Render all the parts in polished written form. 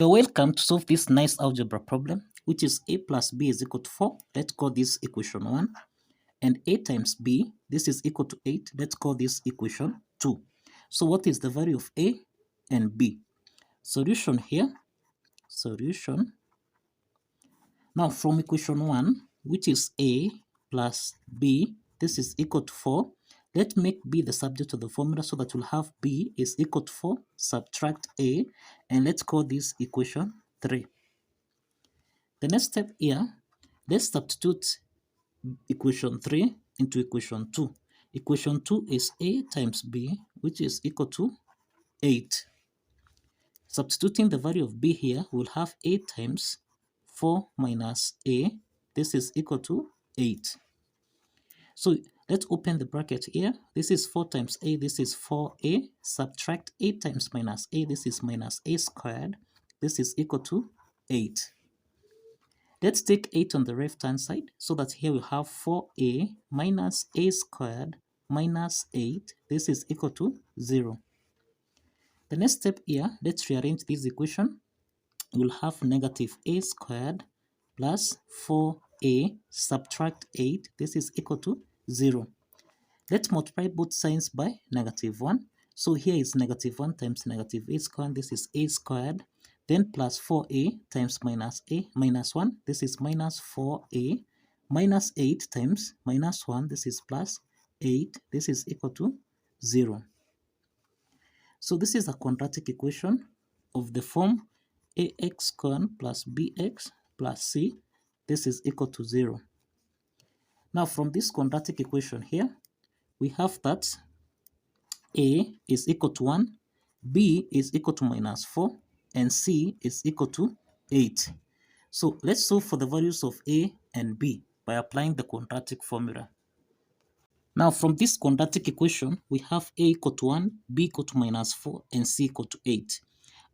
You're welcome to solve this nice algebra problem, which is a plus b is equal to 4. Let's call this equation 1. And a times b, this is equal to 8. Let's call this equation 2. So what is the value of a and b? Solution here. Solution. Now from equation 1, which is a plus b, this is equal to 4. Let's make b the subject of the formula so that we'll have b is equal to 4, subtract a, and let's call this equation 3. The next step here, let's substitute equation 3 into equation 2. Equation 2 is a times b, which is equal to 8. Substituting the value of b here, we'll have a times 4 minus a. This is equal to 8. So let's open the bracket here. This is 4 times a, this is 4a. Subtract 8 times minus a, this is minus a squared. This is equal to 8. Let's take 8 on the left-hand side, so that here we have 4a minus a squared minus 8. This is equal to 0. The next step here, let's rearrange this equation. We'll have negative a squared plus 4a subtract 8. This is equal to 0. Let's multiply both signs by negative 1. So here is negative 1 times negative a squared. This is a squared. Then plus 4a times minus a minus 1. This is minus 4a minus 8 times minus 1. This is plus 8. This is equal to 0. So this is a quadratic equation of the form ax squared plus bx plus c. This is equal to 0. Now from this quadratic equation here, we have that a is equal to 1, b is equal to minus 4, and c is equal to 8. So let's solve for the values of a and b by applying the quadratic formula. Now from this quadratic equation, we have a equal to 1, b equal to minus 4, and c equal to 8.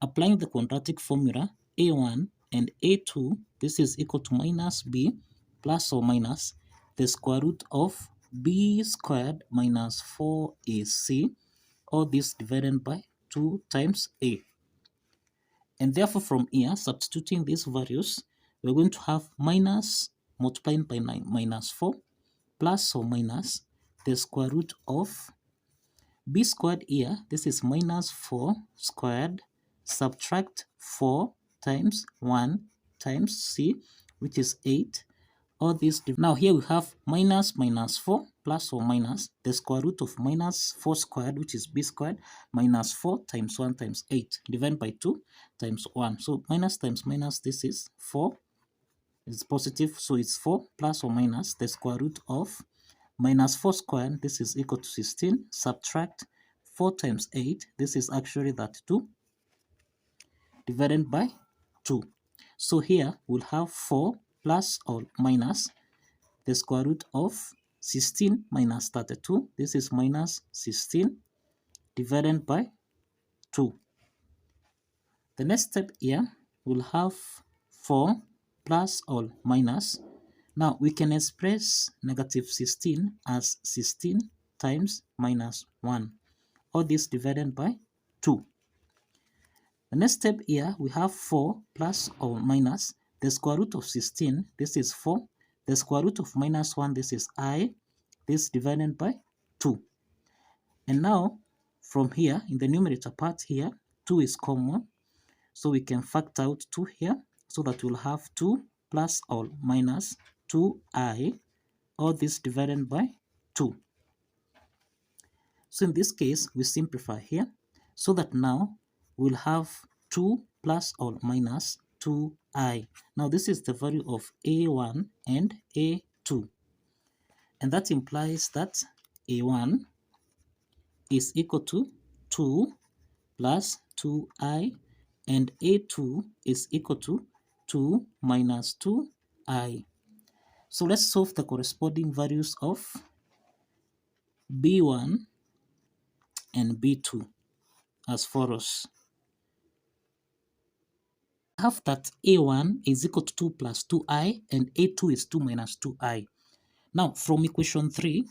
Applying the quadratic formula, a1 and a2, this is equal to minus b plus or minus the square root of b squared minus 4ac, all this divided by 2 times a. And therefore from here, substituting these values, we're going to have minus multiplying by 9 minus 4 plus or minus the square root of b squared here. This is minus 4 squared subtract 4 times 1 times c, which is 8. All this. Now here we have minus 4 plus or minus the square root of minus 4 squared, which is b squared, minus 4 times 1 times 8, divided by 2 times 1. So minus times minus, this is 4. It's positive, so it's 4 plus or minus the square root of minus 4 squared. This is equal to 16. Subtract 4 times 8. This is actually that 2 divided by 2. So here we'll have 4 plus or minus the square root of 16 minus 32. This is minus 16 divided by 2. The next step here, we'll have 4 plus or minus. Now we can express negative 16 as 16 times minus 1. All this divided by 2. The next step here, we have 4 plus or minus the square root of 16. This is 4. The square root of minus 1, this is I. This divided by 2. And now, from here, in the numerator part here, 2 is common. So we can factor out 2 here, so that we'll have 2 plus or minus 2i. All this divided by 2. So in this case, we simplify here, so that now we'll have 2 plus or minus 2i. Now this is the value of a1 and a2. And that implies that a1 is equal to 2 plus 2i, and a2 is equal to 2 minus 2i. So let's solve the corresponding values of b1 and b2 as follows. I have that a1 is equal to 2 plus 2i and a2 is 2 minus 2i. Now from equation 3,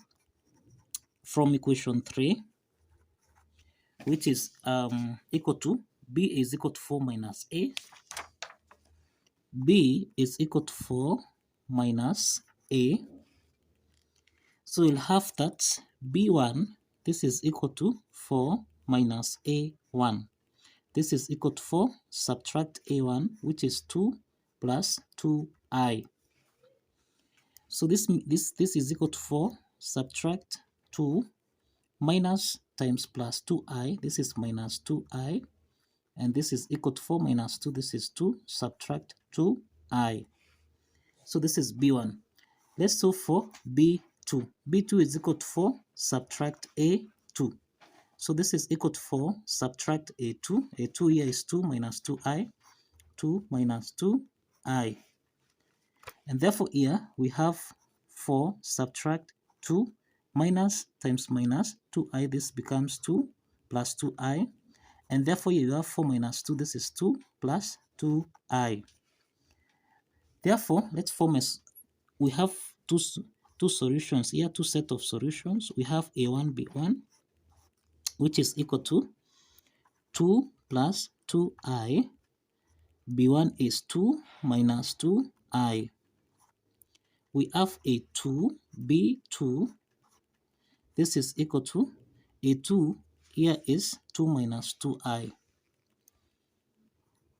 which is equal to b is equal to 4 minus a. b is equal to 4 minus a. So we'll have that b1, this is equal to 4 minus a1. This is equal to 4, subtract a1, which is 2 plus 2i. So this is equal to 4, subtract 2, minus times plus 2i, this is minus 2i, and this is equal to 4 minus 2, this is 2, subtract 2i. So this is b1. Let's solve for b2. b2 is equal to 4, subtract a2. So this is equal to 4, subtract a2. a2 here is 2 minus 2i, 2 minus 2i. And therefore here we have 4 subtract 2 minus times minus 2i, this becomes 2 plus 2i. And therefore here you have 4 minus 2, this is 2 plus 2i. Therefore, let's form we have two solutions here, two set of solutions. We have a1, b1, which is equal to 2 plus 2i. b1 is 2 minus 2i. We have a2, b2. This is equal to a2 here is 2 minus 2i.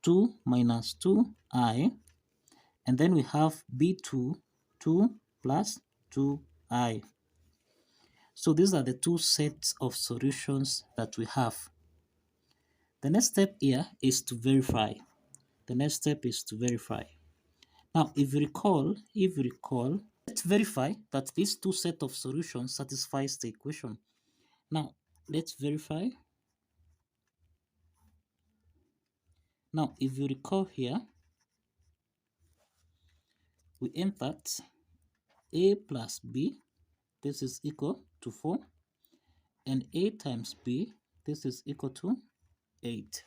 2 minus 2i. And then we have b2, 2 plus 2i. So these are the two sets of solutions that we have. The next step here is to verify. Now, if you recall, let's verify that these two sets of solutions satisfies the equation. Now, let's verify. Now, if you recall here, we entered a plus b, this is equal to 4, and a times b, this is equal to 8.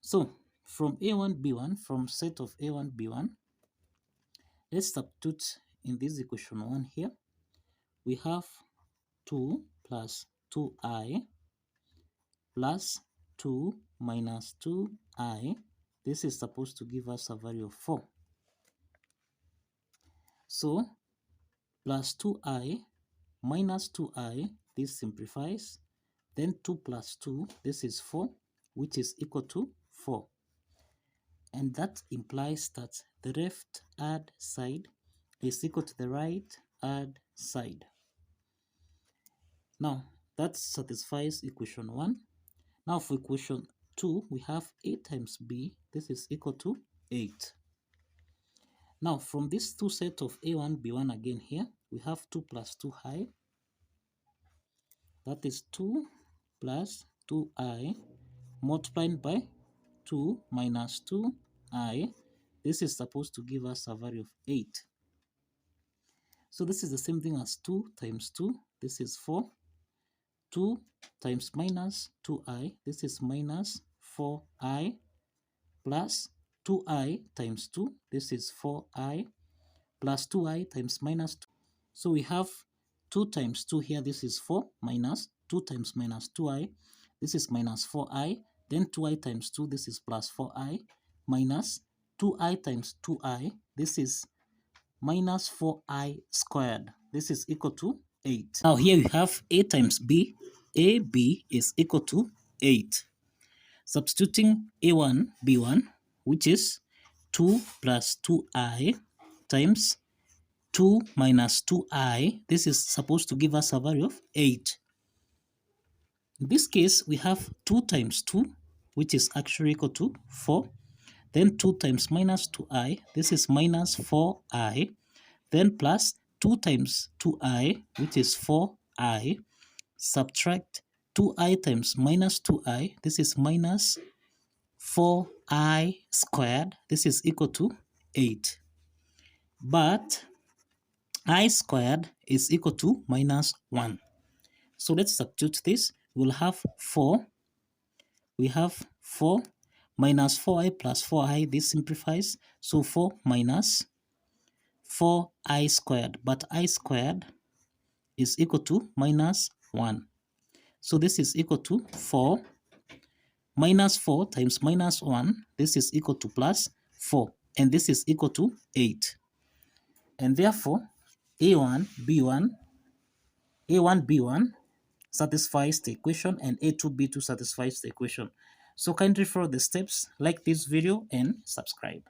So, from a1, b1, from set of a1, b1, let's substitute in this equation 1 here. We have 2 plus 2i plus 2 minus 2i. This is supposed to give us a value of 4. So, plus 2i minus 2i, this simplifies. Then 2 plus 2, this is 4, which is equal to 4. And that implies that the left hand side is equal to the right hand side. Now, that satisfies equation 1. Now, for equation 2, we have a times b. This is equal to 8. Now, from this two set of a1, b1 again here, we have 2 plus 2i. That is 2 plus 2i multiplied by 2 minus 2i. This is supposed to give us a value of 8. So this is the same thing as 2 times 2. This is 4. 2 times minus 2i. This is minus 4i plus 2i times 2. This is 4i plus 2i times minus 2. So we have 2 times 2 here. This is 4 minus 2 times minus 2i. This is minus 4i. Then 2i times 2. This is plus 4i minus 2i times 2i. This is minus 4i squared. This is equal to 8. Now here we have a times b. ab is equal to 8. Substituting a1, b1, which is 2 plus 2i times 2 minus 2i. This is supposed to give us a value of 8. In this case, we have 2 times 2, which is actually equal to 4. Then 2 times minus 2i. This is minus 4i. Then plus 2 times 2i, which is 4i. Subtract 2i times minus 2i. This is minus 4i squared. This is equal to 8. But I squared is equal to minus 1. So let's substitute this. We'll have 4. We have 4 minus 4i plus 4i. This simplifies. So 4 minus 4i squared. But I squared is equal to minus 1. So this is equal to 4 Minus 4 times minus 1, this is equal to plus 4, and this is equal to 8. And therefore, A1, B1, A1, B1 satisfies the equation, and A2, B2 satisfies the equation. So kindly follow the steps, like this video, and subscribe.